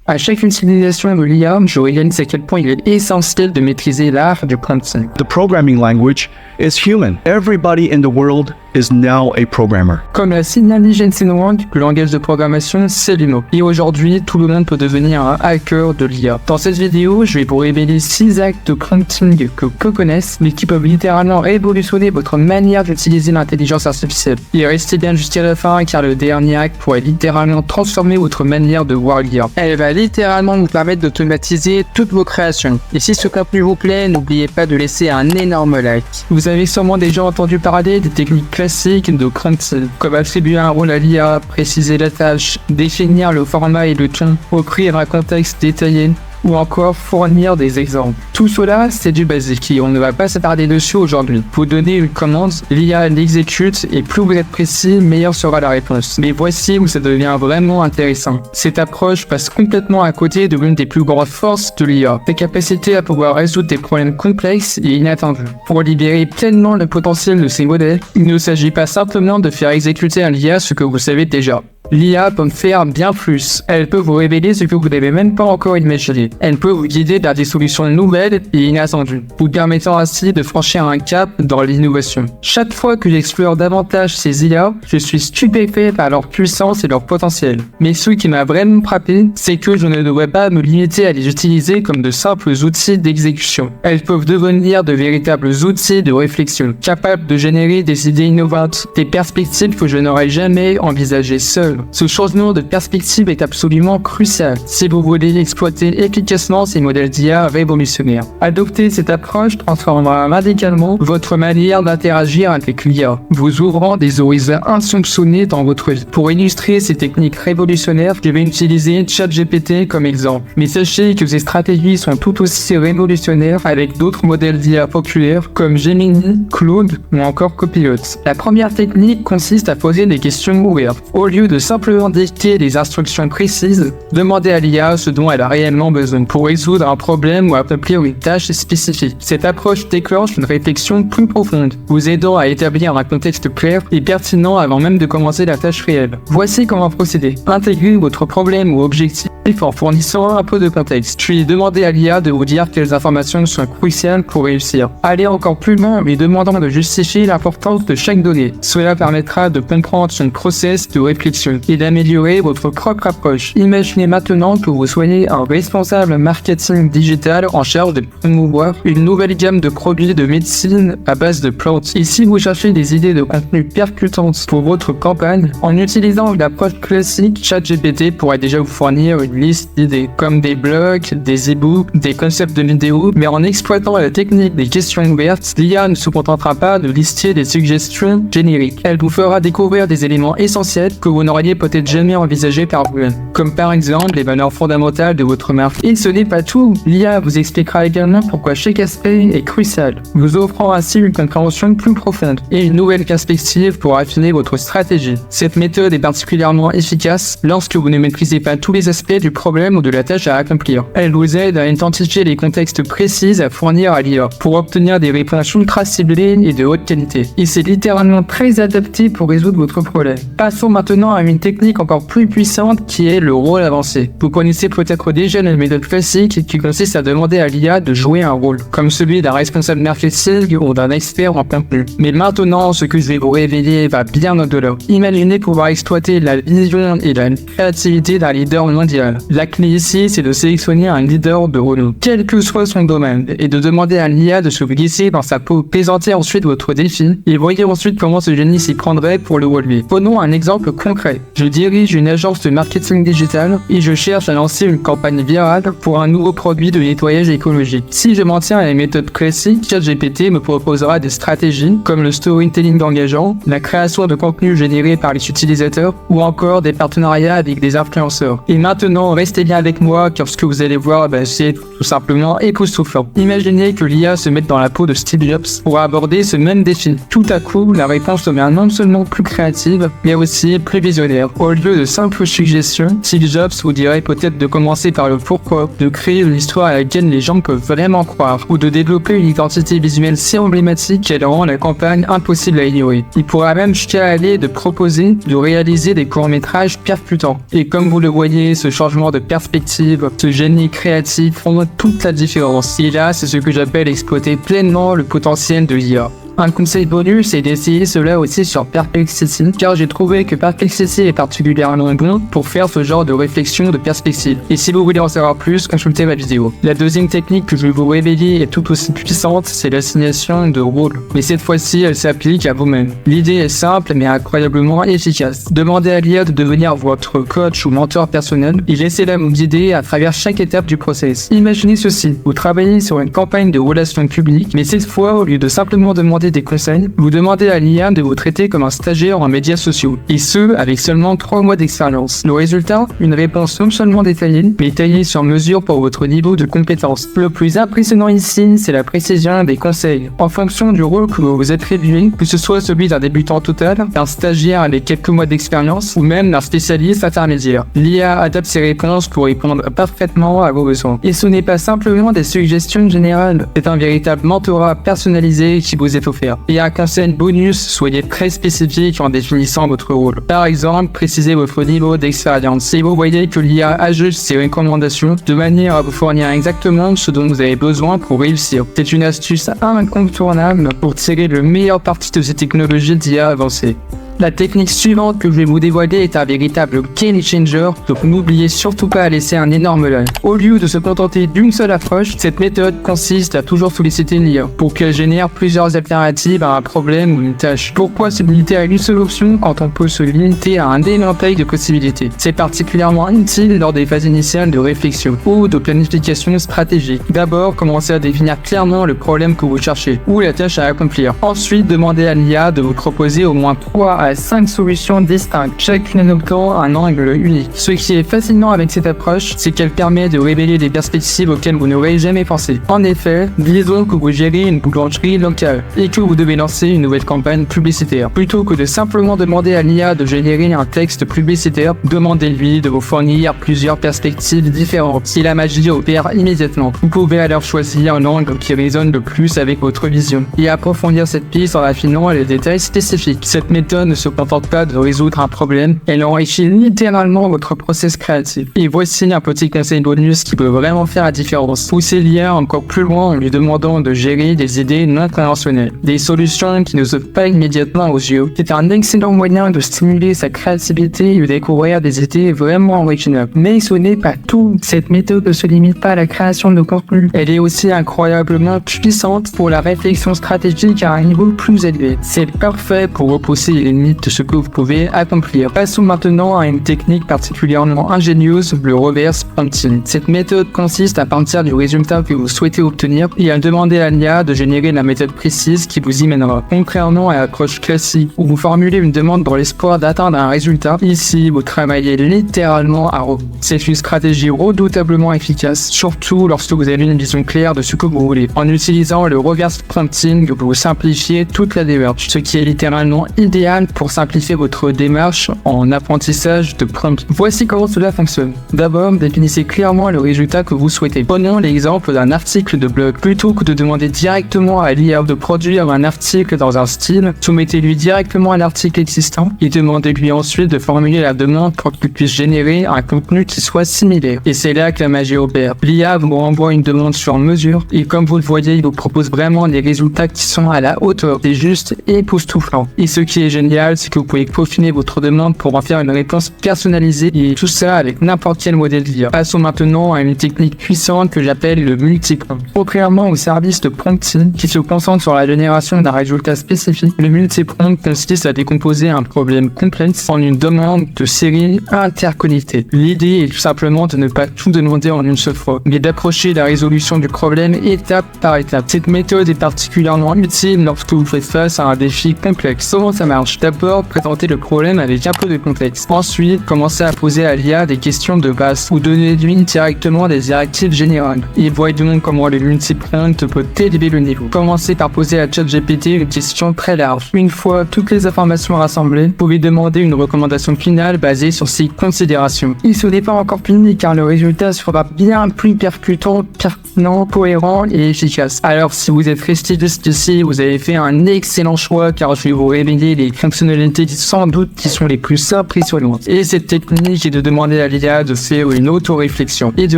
À chaque utilisation de l'IA, je réalise à quel point il est essentiel de maîtriser l'art du prompting. The programming language is human. Everybody in the world is now a programmer. Comme l'a signalé Jensen Huang, le langage de programmation, c'est l'humain. Et aujourd'hui, tout le monde peut devenir un hacker de l'IA. Dans cette vidéo, je vais vous révéler 6 actes de prompting que peu connaissent, mais qui peuvent littéralement révolutionner votre manière d'utiliser l'intelligence artificielle. Et restez bien jusqu'à la fin, car le dernier acte pourrait littéralement transformer votre manière de voir l'IA. Elle va littéralement vous permettre d'automatiser toutes vos créations. Et si ce contenu vous plaît, n'oubliez pas de laisser un énorme like. Vous avez sûrement déjà entendu parler des techniques classiques de prompting, comme attribuer un rôle à l'IA, préciser la tâche, définir le format et le ton, offrir un contexte détaillé, ou encore fournir des exemples. Tout cela, c'est du basique et on ne va pas s'attarder dessus aujourd'hui. Vous donnez une commande, l'IA l'exécute et plus vous êtes précis, meilleure sera la réponse. Mais voici où ça devient vraiment intéressant. Cette approche passe complètement à côté de l'une des plus grandes forces de l'IA, sa capacité à pouvoir résoudre des problèmes complexes et inattendus. Pour libérer pleinement le potentiel de ces modèles, il ne s'agit pas simplement de faire exécuter à l'IA ce que vous savez déjà. L'IA peut faire bien plus. Elle peut vous révéler ce que vous n'avez même pas encore imaginé. Elle peut vous guider vers des solutions nouvelles et inattendues, vous permettant ainsi de franchir un cap dans l'innovation. Chaque fois que j'explore davantage ces IA, je suis stupéfait par leur puissance et leur potentiel. Mais ce qui m'a vraiment frappé, c'est que je ne devrais pas me limiter à les utiliser comme de simples outils d'exécution. Elles peuvent devenir de véritables outils de réflexion, capables de générer des idées innovantes, des perspectives que je n'aurais jamais envisagées seul. Ce changement de perspective est absolument crucial si vous voulez exploiter efficacement ces modèles d'IA révolutionnaires. Adopter cette approche transformera radicalement votre manière d'interagir avec l'IA, vous ouvrant des horizons insoupçonnés dans votre vie. Pour illustrer ces techniques révolutionnaires, je vais utiliser ChatGPT comme exemple. Mais sachez que ces stratégies sont tout aussi révolutionnaires avec d'autres modèles d'IA populaires comme Gemini, Claude ou encore Copilot. La première technique consiste à poser des questions ouvertes. Au lieu de simplement dicter des instructions précises, demandez à l'IA ce dont elle a réellement besoin pour résoudre un problème ou accomplir une tâche spécifique. Cette approche déclenche une réflexion plus profonde, vous aidant à établir un contexte clair et pertinent avant même de commencer la tâche réelle. Voici comment procéder. Intégrez votre problème ou objectif en fournissant un peu de contexte, puis demandez à l'IA de vous dire quelles informations sont cruciales pour réussir. Allez encore plus loin en lui demandant de justifier l'importance de chaque donnée. Cela permettra de comprendre son process de réflexion et d'améliorer votre propre approche. Imaginez maintenant que vous soyez un responsable marketing digital en charge de promouvoir une nouvelle gamme de produits de médecine à base de plantes. Et si vous cherchez des idées de contenu percutantes pour votre campagne, en utilisant l'approche classique, ChatGPT pourrait déjà vous fournir une liste d'idées, comme des blogs, des e-books, des concepts de vidéos, mais en exploitant la technique des questions ouvertes, l'IA ne se contentera pas de lister des suggestions génériques. Elle vous fera découvrir des éléments essentiels que vous n'auriez peut-être jamais envisagé par vous-même, comme par exemple les valeurs fondamentales de votre marque. Et ce n'est pas tout, l'IA vous expliquera également pourquoi chaque aspect est crucial, vous offrant ainsi une compréhension plus profonde et une nouvelle perspective pour affiner votre stratégie. Cette méthode est particulièrement efficace lorsque vous ne maîtrisez pas tous les aspects du problème ou de la tâche à accomplir. Elle vous aide à identifier les contextes précis à fournir à l'IA pour obtenir des réponses ultra ciblées et de haute qualité. Et c'est littéralement très adapté pour résoudre votre problème. Passons maintenant à une technique encore plus puissante qui est le rôle avancé. Vous connaissez peut-être déjà la méthode classique qui consiste à demander à l'IA de jouer un rôle, comme celui d'un responsable marketing ou d'un expert en contenu. Mais maintenant, ce que je vais vous révéler va bien au-delà. Imaginez pouvoir exploiter la vision et la créativité d'un leader mondial. La clé ici, c'est de sélectionner un leader de renom, quel que soit son domaine, et de demander à l'IA de se glisser dans sa peau. Présentez ensuite votre défi et voyez ensuite comment ce génie s'y prendrait pour le relever. Prenons un exemple concret. Je dirige une agence de marketing digital et je cherche à lancer une campagne virale pour un nouveau produit de nettoyage écologique. Si je m'en tiens à la méthode classique, ChatGPT me proposera des stratégies comme le storytelling engageant, la création de contenu généré par les utilisateurs ou encore des partenariats avec des influenceurs. Et maintenant, restez bien avec moi car ce que vous allez voir, c'est tout simplement époustouflant. Imaginez que l'IA se mette dans la peau de Steve Jobs pour aborder ce même défi. Tout à coup, la réponse devient non seulement plus créative, mais aussi plus visionnaire. Au lieu de simples suggestions, Steve Jobs vous dirait peut-être de commencer par le pourquoi, de créer une histoire à laquelle les gens peuvent vraiment croire, ou de développer une identité visuelle si emblématique qu'elle rend la campagne impossible à ignorer. Il pourra même jusqu'à aller de proposer de réaliser des courts-métrages percutants. Et comme vous le voyez, ce changement changement de perspective, ce génie créatif font toute la différence. Et là, c'est ce que j'appelle exploiter pleinement le potentiel de l'IA. Un conseil bonus est d'essayer cela aussi sur Perplexity, car j'ai trouvé que Perplexity est particulièrement bon pour faire ce genre de réflexion de perspective. Et si vous voulez en savoir plus, consultez ma vidéo. La deuxième technique que je vais vous révéler est tout aussi puissante, c'est l'assignation de rôles. Mais cette fois-ci, elle s'applique à vous-même. L'idée est simple, mais incroyablement efficace. Demandez à l'IA de devenir votre coach ou mentor personnel et laissez-la vous guider à travers chaque étape du process. Imaginez ceci, vous travaillez sur une campagne de relations publiques, mais cette fois, au lieu de simplement demander des conseils, vous demandez à l'IA de vous traiter comme un stagiaire en médias sociaux, et ce, avec seulement 3 mois d'expérience. Le résultat, une réponse non seulement détaillée, mais taillée sur mesure pour votre niveau de compétence. Le plus impressionnant ici, c'est la précision des conseils. En fonction du rôle que vous vous attribuez, que ce soit celui d'un débutant total, d'un stagiaire avec quelques mois d'expérience, ou même d'un spécialiste intermédiaire, l'IA adapte ses réponses pour répondre parfaitement à vos besoins. Et ce n'est pas simplement des suggestions générales, c'est un véritable mentorat personnalisé qui vous est offert. Et un conseil bonus, soyez très spécifique en définissant votre rôle. Par exemple, précisez votre niveau d'expérience. Si vous voyez que l'IA ajuste ses recommandations de manière à vous fournir exactement ce dont vous avez besoin pour réussir. C'est une astuce incontournable pour tirer le meilleur parti de ces technologies d'IA avancées. La technique suivante que je vais vous dévoiler est un véritable game changer, donc n'oubliez surtout pas à laisser un énorme like. Au lieu de se contenter d'une seule approche, cette méthode consiste à toujours solliciter l'IA pour qu'elle génère plusieurs alternatives à un problème ou une tâche. Pourquoi se limiter à une seule option quand on peut se limiter à un éventail de possibilités? C'est particulièrement utile lors des phases initiales de réflexion ou de planification stratégique. D'abord, commencez à définir clairement le problème que vous cherchez ou la tâche à accomplir. Ensuite, demandez à l'IA de vous proposer au moins 3 à 5 solutions distinctes, chacune adoptant un angle unique. Ce qui est fascinant avec cette approche, c'est qu'elle permet de révéler des perspectives auxquelles vous n'aurez jamais pensé. En effet, disons que vous gérez une boulangerie locale et que vous devez lancer une nouvelle campagne publicitaire. Plutôt que de simplement demander à l'IA de générer un texte publicitaire, demandez-lui de vous fournir plusieurs perspectives différentes. Si la magie opère immédiatement, vous pouvez alors choisir l'angle qui résonne le plus avec votre vision et approfondir cette piste en affinant les détails spécifiques. Cette méthode ne se contente pas de résoudre un problème, elle enrichit littéralement votre process créatif. Et voici un petit conseil bonus qui peut vraiment faire la différence. Poussez l'IA encore plus loin en lui demandant de gérer des idées non conventionnelles, des solutions qui ne sautent pas immédiatement aux yeux. C'est un excellent moyen de stimuler sa créativité et de découvrir des idées vraiment originales. Mais ce n'est pas tout. Cette méthode ne se limite pas à la création de contenu. Elle est aussi incroyablement puissante pour la réflexion stratégique à un niveau plus élevé. C'est parfait pour repousser les limites de ce que vous pouvez accomplir. Passons maintenant à une technique particulièrement ingénieuse, le reverse prompting. Cette méthode consiste à partir du résultat que vous souhaitez obtenir et à demander à l'IA de générer la méthode précise qui vous y mènera. Contrairement à l'approche classique où vous formulez une demande dans l'espoir d'atteindre un résultat, ici vous travaillez littéralement à rebours. C'est une stratégie redoutablement efficace, surtout lorsque vous avez une vision claire de ce que vous voulez. En utilisant le reverse prompting, vous simplifiez toute la démarche, ce qui est littéralement idéal pour simplifier votre démarche en apprentissage de prompt. Voici comment cela fonctionne. D'abord, définissez clairement le résultat que vous souhaitez. Prenons l'exemple d'un article de blog. Plutôt que de demander directement à l'IA de produire un article dans un style, soumettez-lui directement à l'article existant et demandez-lui ensuite de formuler la demande pour qu'il puisse générer un contenu qui soit similaire. Et c'est là que la magie opère. L'IA vous renvoie une demande sur mesure et comme vous le voyez, il vous propose vraiment des résultats qui sont à la hauteur. C'est juste époustouflant. Et ce qui est génial, c'est que vous pouvez peaufiner votre demande pour en faire une réponse personnalisée et tout ça avec n'importe quel modèle d'IA. Passons maintenant à une technique puissante que j'appelle le multiprompt. Contrairement au service de prompting qui se concentre sur la génération d'un résultat spécifique, le multiprompt consiste à décomposer un problème complexe en une demande de série interconnectée. L'idée est tout simplement de ne pas tout demander en une seule fois, mais d'approcher la résolution du problème étape par étape. Cette méthode est particulièrement utile lorsque vous faites face à un défi complexe. Comment ça marche? D'abord, présentez le problème avec un peu de contexte. Ensuite, commencez à poser à l'IA des questions de base ou donnez-lui directement des directives générales. Et voyons comment le multiprompt peut élever le niveau. Commencez par poser à ChatGPT une question très large. Une fois toutes les informations rassemblées, vous pouvez demander une recommandation finale basée sur ces considérations. Et ce n'est pas encore fini car le résultat sera bien plus percutant, pertinent, cohérent et efficace. Alors si vous êtes resté jusqu'ici, vous avez fait un excellent choix car je vais vous révéler les fonctionnalités sans doute qui sont les plus impressionnantes. Et cette technique est de demander à l'IA de faire une auto-réflexion et de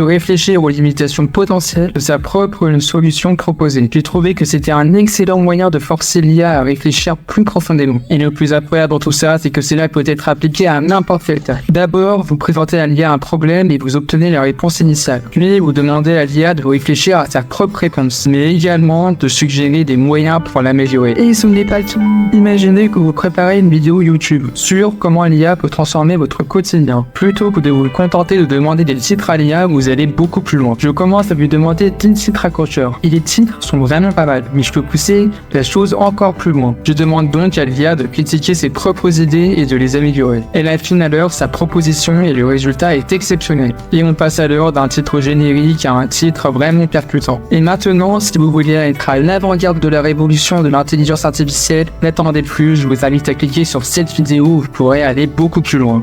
réfléchir aux limitations potentielles de sa propre solution proposée. J'ai trouvé que c'était un excellent moyen de forcer l'IA à réfléchir plus profondément. Et le plus incroyable dans tout ça, c'est que cela peut être appliqué à n'importe quel tâche. D'abord, vous présentez à l'IA un problème et vous obtenez la réponse initiale. Puis, vous demandez à l'IA de réfléchir à sa propre réponse, mais également de suggérer des moyens pour l'améliorer. Et ce n'est pas tout. Imaginez que vous préparez une vidéo YouTube sur comment l'IA peut transformer votre quotidien. Plutôt que de vous contenter de demander des titres à l'IA, vous allez beaucoup plus loin. Je commence à lui demander 10 titres accrocheurs. Et les titres sont vraiment pas mal, mais je peux pousser la chose encore plus loin. Je demande donc à l'IA de critiquer ses propres idées et de les améliorer. Elle affine alors sa proposition et le résultat est exceptionnel. Et on passe alors d'un titre générique à un titre vraiment percutant. Et maintenant, si vous voulez être à l'avant-garde de la révolution de l'intelligence artificielle, n'attendez plus, je vous invite à cliquer sur cette vidéo où vous pourrez aller beaucoup plus loin.